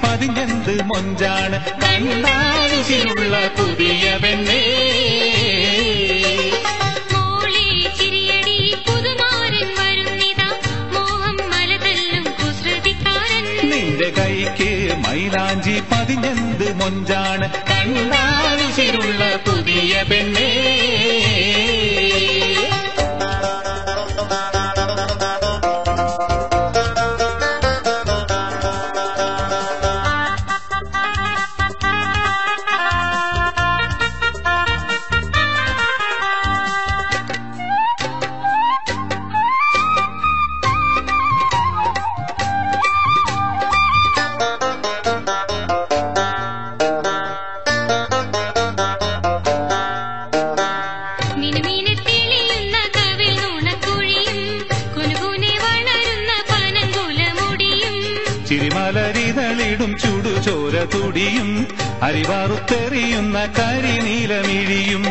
പതിഞ്ഞെന്ത് മൊഞ്ചാണ് കണ്ണാലുസിലുള്ള പുതിയ പെണ്ണേ. നിന്റെ കൈക്ക് മൈലാഞ്ചി പതിഞ്ഞെന്ത് മൊഞ്ചാണ് കണ്ണാലുസിലുള്ള പുതിയ പെണ്ണേ. ചിരിമലരിതളിടും ചുടുചോര തുടിയും അരിവാറുത്തെറിയുന്ന കരിനീലമിഴിയും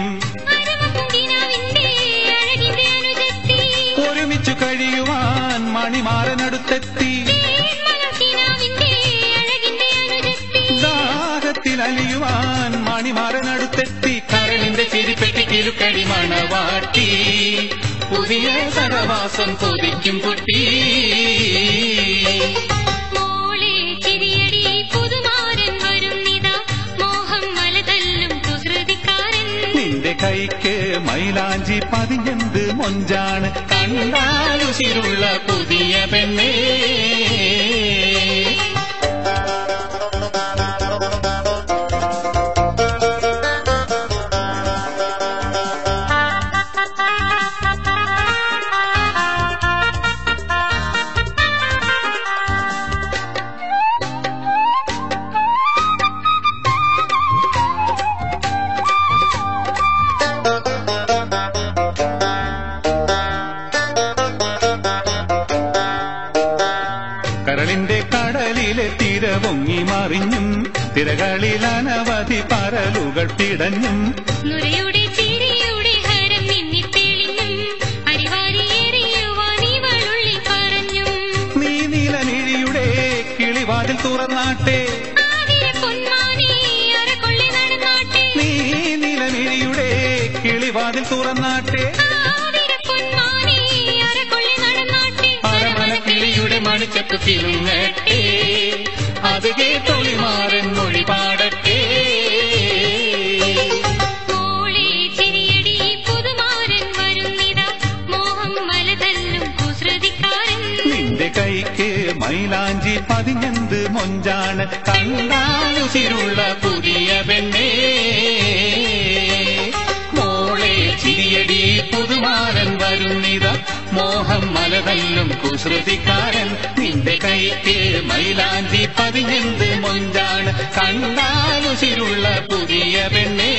ഒരുമിച്ചു കഴിയുവാൻ മണിമാരനടുത്തെത്തി ദാഹത്തിലലിയുവാൻ മണിമാരനടുത്തെത്തി കരളിന്റെ ചിരിപ്പെട്ടി കിലുക്കടി മണവാട്ടി പുതിയ സഹവാസം കൊതിക്കും കുട്ടി. നിന്റെ കൈക്ക് മൈലാഞ്ചി പതിഞ്ഞെന്ത് മൊഞ്ചാണ് കണ്ണാലുസിലുള്ള പുതിയ പെണ്ണേ. കരളിന്റെ കടലിലെ തിര പൊങ്ങി മറിഞ്ഞും തിരകളിൽ അനവധി പരലുകൾ പിടഞ്ഞും നുരയുടെ ചിരിയുടെ ഹരം മിന്നിത്തെളിഞ്ഞും അരിവാരിയേറിയുവാനിവളുള്ളിൽ പറഞ്ഞും നീ നീലമിഴിയുടെ കിളിവാതിൽ തുറന്നാട്ടെ നീ നീലമിഴിയുടെ കിളിവാതിൽ തുറന്നാട്ടെ കിളിയുടെ മണിച്ചപ്പത്തിലുങ്ങട്ടെ അത് കേട്ടൊളിമാരൻ മൊഴി പാടട്ടെ. നിന്റെ കൈക്ക് മൈലാഞ്ചി പതിഞ്ഞെന്ത് മൊഞ്ചാണ് കണ്ണാലുസിലുള്ള പുതിയ പെണ്ണേ. മോളെ ചിരിയടി പുതുമാരൻ വരുന്നിത മോഹം മലതല്ലും കുസൃതിക്കാരൻ. നിന്റെ കൈക്ക് മൈലാഞ്ചി പതിഞ്ഞെന്ത് മൊഞ്ചാണ് കണ്ണാലുസിലുള്ള പുതിയ പെണ്ണേ.